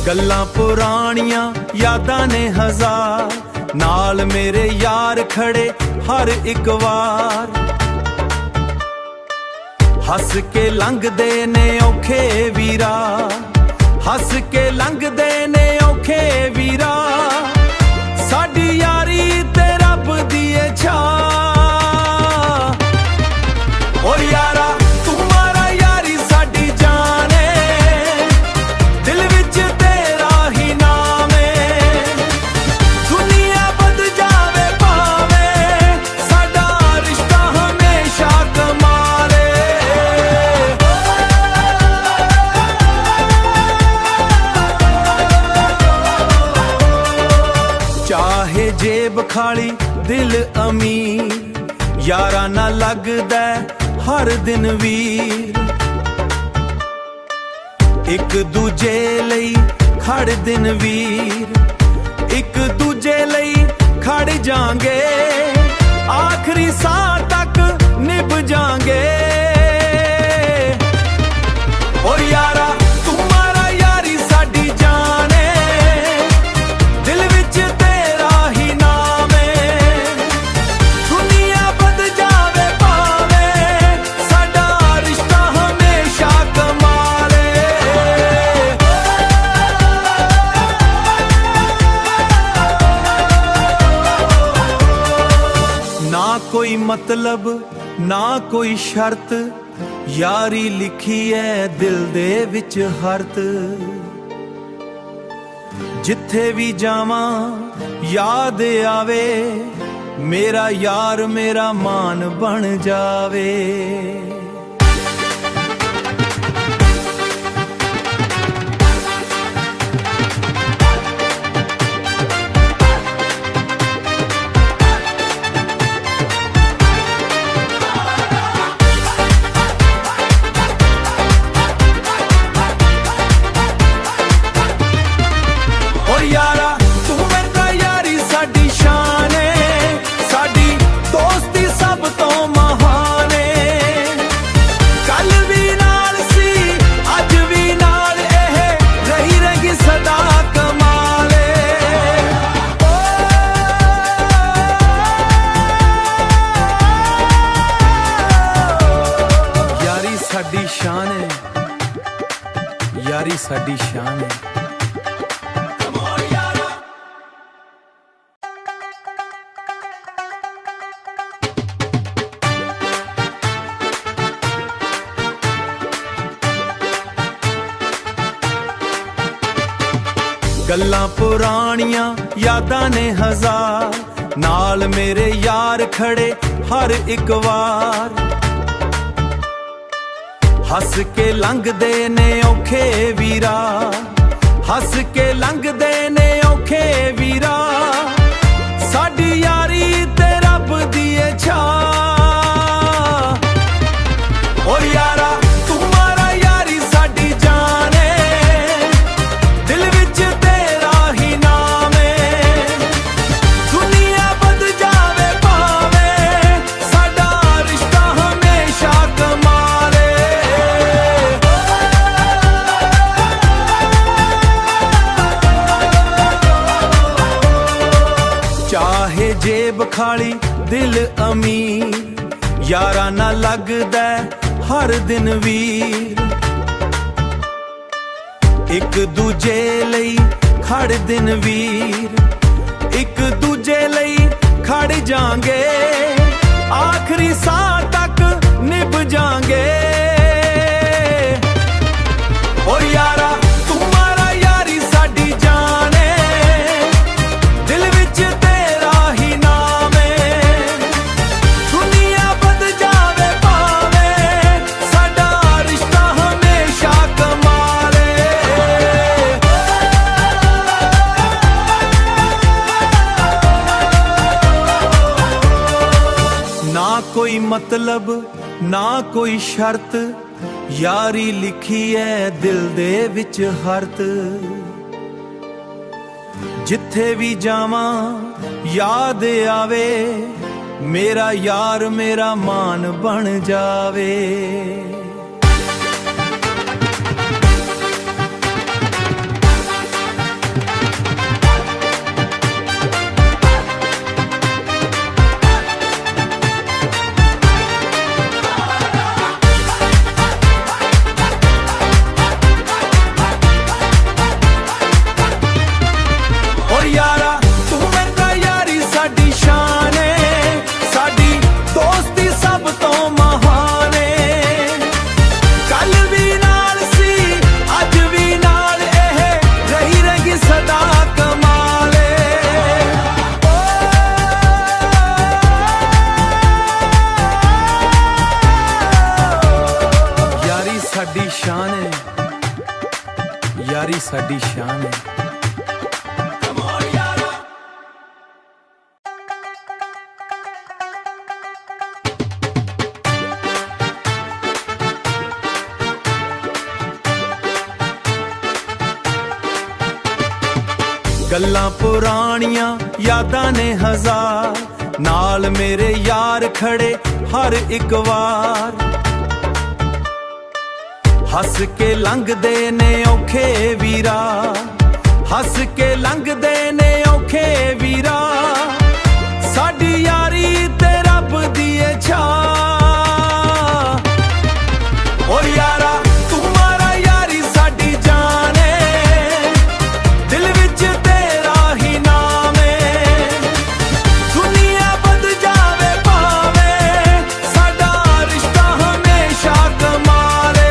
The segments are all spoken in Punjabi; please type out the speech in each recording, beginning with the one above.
ਗੱਲਾਂ ਪੁਰਾਣੀਆਂ ਯਾਦਾਂ ਨੇ ਹਜ਼ਾਰ, ਨਾਲ ਮੇਰੇ ਯਾਰ ਖੜੇ ਹਰ ਇੱਕ ਵਾਰ। ਹੱਸ ਕੇ ਲੰਘਦੇ ਨੇ ਔਖੇ ਵੀਰਾ, ਹੱਸ ਕੇ ਲੰਘਦੇ ਨੇ ਔਖੇ ਵੀਰਾ। ਸਾਡੀ ਯਾਰੀ ਤੇ ਰੱਬ ਦੀ ਏ ਛਾਂ। ਓ ਯਾਰਾ ਤੂੰ ਮਾਰਾ ਯਾਰੀ ਸਾਡੀ ਜਾਨ ਏ, ਦਿਲ ਵਿੱਚ ਤੇਰਾ ਹੀ ਨਾਮ ਏ। ਦੁਨੀਆ ਬਦ ਜਾਵੇ ਭਾਵੇਂ, ਸਾਡਾ ਰਿਸ਼ਤਾ ਹਮੇਸ਼ਾ ਕਮਾਲ ਏ। ਚਾਹੇ ਜੇਬ ਖਾਲੀ ਦਿਲ ਅਮੀਰ, ਯਾਰਾਂ ਨਾਲ ਲੱਗਦਾ ਹਰ ਦਿਨ ਵੀਰ। ਇੱਕ ਦੂਜੇ ਲਈ ਖੜਦੇ ਨੇ ਵੀਰ, ਇੱਕ ਦੂਜੇ ਲਈ ਖੜ ਜਾਾਂਗੇ, ਆਖਰੀ ਸਾਹ ਤੱਕ ਨਿਭ ਜਾਾਂਗੇ। ਓ ਯਾਰਾ ਤੂੰ ਮਾਰਾ ਯਾਰੀ ਸਾਡੀ ਜਾਨ ਏ, ਦਿਲ ਵਿੱਚ ਤੇਰਾ ਹੀ ਨਾਮ ਏ। ਦੁਨੀਆ ਬਦ ਜਾਵੇ ਭਾਵੇਂ, ਸਾਡਾ ਰਿਸ਼ਤਾ ਹਮੇਸ਼ਾ ਕਮਾਲ ਏ। ਨਾ ਕੋਈ ਮਤਲਬ ਨਾ ਕੋਈ ਸ਼ਰਤ, ਯਾਰੀ ਲਿਖੀ ਐ ਦਿਲ ਦੇ ਵਿੱਚ ਹਰਤ। ਜਿੱਥੇ ਵੀ ਜਾਵਾਂ ਯਾਦ ਆਵੇ, ਮੇਰਾ ਯਾਰ ਮੇਰਾ ਮਾਨ ਬਣ ਜਾਵੇ। ਓ ਯਾਰਾ ਤੂੰ ਮੇਰਾ ਯਾਰੀ ਸਾਡੀ ਸ਼ਾਨ ਏ, ਸਾਡੀ ਦੋਸਤੀ ਸਭ ਤੋਂ ਮਹਾਨ ਏ। ਕੱਲ ਵੀ ਨਾਲ ਸੀ ਅੱਜ ਵੀ ਨਾਲ, ਇਹ ਰਹੀ ਰਹੀ ਸਦਾ ਕਮਾਲ ਏ। ਯਾਰੀ ਸਾਡੀ ਸ਼ਾਨ ਏ, ਯਾਰੀ ਸਾਡੀ ਸ਼ਾਨ ਏ। ਗੱਲਾਂ ਪੁਰਾਣੀਆਂ ਯਾਦਾਂ ਨੇ ਹਜ਼ਾਰ, ਨਾਲ ਮੇਰੇ ਯਾਰ ਖੜੇ ਹਰ ਇੱਕ ਵਾਰ। ਹੱਸ ਕੇ ਲੰਘਦੇ ਨੇ ਔਖੇ ਵੀਰਾ, ਹੱਸ ਕੇ ਲੰਘਦੇ ਨੇ ਔਖੇ ਵੀਰਾ। ਸਾਡੀ ਯਾਰੀ ਤੇ ਰੱਬ ਦੀ ਏ ਛਾਂ। ਓ ਯਾਰਾ ਤੂੰ ਮਾਰਾ ਯਾਰੀ ਸਾਡੀ ਜਾਨ ਏ, ਦਿਲ ਵਿੱਚ ਤੇਰਾ ਹੀ ਨਾਮ ਏ। ਦੁਨੀਆ ਬਦ ਜਾਵੇ ਭਾਵੇਂ, ਸਾਡਾ ਰਿਸ਼ਤਾ ਹਮੇਸ਼ਾ ਕਮਾਲ ਏ। ਚਾਹੇ ਜੇਬ ਖਾਲੀ ਦਿਲ ਅਮੀਰ, ਯਾਰਾਂ ਨਾਲ ਲੱਗਦਾ ਹਰ ਦਿਨ ਵੀਰ। ਇੱਕ ਦੂਜੇ ਲਈ ਖੜਦੇ ਨੇ ਵੀਰ, ਇੱਕ ਦੂਜੇ ਲਈ ਖੜ ਜਾਾਂਗੇ, ਆਖਰੀ ਸਾਹ ਤੱਕ ਨਿਭ ਜਾਾਂਗੇ। ਓ ਯਾਰਾ ਤੂੰ ਮਾਰਾ ਯਾਰੀ ਸਾਡੀ ਜਾਨ ਏ, ਦਿਲ ਵਿੱਚ ਤੇਰਾ ਹੀ ਨਾਮ ਏ। ਦੁਨੀਆ ਬਦ ਜਾਵੇ ਭਾਵੇਂ, ਸਾਡਾ ਰਿਸ਼ਤਾ ਹਮੇਸ਼ਾ ਕਮਾਲ ਏ। ਨਾ ਕੋਈ ਮਤਲਬ ਨਾ ਕੋਈ ਸ਼ਰਤ, ਯਾਰੀ ਲਿਖੀ ਐ ਦਿਲ ਦੇ ਵਿੱਚ ਹਰਤ। ਜਿੱਥੇ ਵੀ ਜਾਵਾਂ ਯਾਦ ਆਵੇ, ਮੇਰਾ ਯਾਰ ਮੇਰਾ ਮਾਨ ਬਣ ਜਾਵੇ। ਸਾਡੀ ਸ਼ਾਨ ਹੈ। ਗੱਲਾਂ ਪੁਰਾਣੀਆਂ ਯਾਦਾਂ ਨੇ ਹਜ਼ਾਰ, ਨਾਲ ਮੇਰੇ ਯਾਰ ਖੜੇ ਹਰ ਇੱਕ ਵਾਰ। ਹੱਸ ਕੇ ਲੰਘਦੇ ਨੇ ਔਖੇ ਵੀਰਾ, ਹੱਸ ਕੇ ਲੰਘਦੇ ਨੇ ਔਖੇ ਵੀਰਾ। ਸਾਡੀ ਯਾਰੀ ਤੇ ਰੱਬ ਦੀ ਏ ਛਾਂ। ਓ ਯਾਰਾ ਤੂੰ ਮਾਰਾ ਯਾਰੀ ਸਾਡੀ ਜਾਨ ਏ, ਦਿਲ ਵਿੱਚ ਤੇਰਾ ਹੀ ਨਾਮ ਏ। ਦੁਨੀਆ ਬਦ ਜਾਵੇ ਭਾਵੇਂ, ਸਾਡਾ ਰਿਸ਼ਤਾ ਹਮੇਸ਼ਾ ਕਮਾਲ ਏ।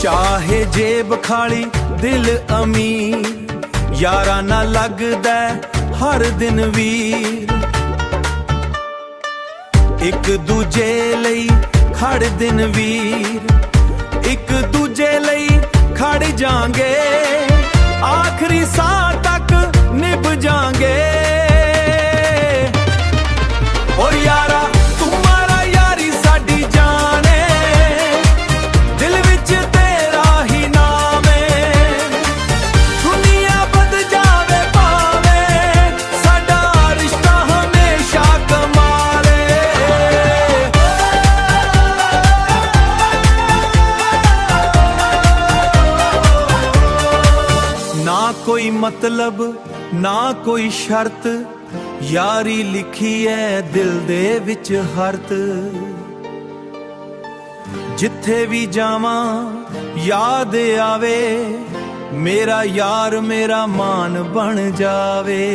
ਚਾਹੇ ਜੇਬ ਖਾਲੀ ਦਿਲ ਅਮੀਰ, ਯਾਰਾਂ ਨਾਲ ਲੱਗਦਾ ਹਰ ਦਿਨ ਵੀਰ। ਇੱਕ ਦੂਜੇ ਲਈ ਖੜ ਦਿਨ ਵੀਰ, ਇੱਕ ਦੂਜੇ ਲਈ ਖੜ ਜਾਾਂਗੇ, ਆਖਰੀ ਸਾਹ ਤੱਕ ਨਿਭ ਜਾਾਂਗੇ। ਓ ਯਾਰਾ ਤੂੰ ਮਾਰਾ ਯਾਰੀ ਸਾਡੀ ਜਾਨ ਏ, ਦਿਲ ਵਿੱਚ ਤੇਰਾ ਹੀ ਨਾਮ ਏ। ਦੁਨੀਆ ਬਦ ਜਾਵੇ ਭਾਵੇਂ, ਸਾਡਾ ਰਿਸ਼ਤਾ ਹਮੇਸ਼ਾ ਕਮਾਲ ਏ। ਨਾ ਕੋਈ ਮਤਲਬ ਨਾ ਕੋਈ ਸ਼ਰਤ, ਯਾਰੀ ਲਿਖੀ ਐ ਦਿਲ ਦੇ ਵਿੱਚ ਹਰਤ। ਜਿੱਥੇ ਵੀ ਜਾਵਾਂ ਯਾਦ ਆਵੇ, ਮੇਰਾ ਯਾਰ ਮੇਰਾ ਮਾਨ ਬਣ ਜਾਵੇ।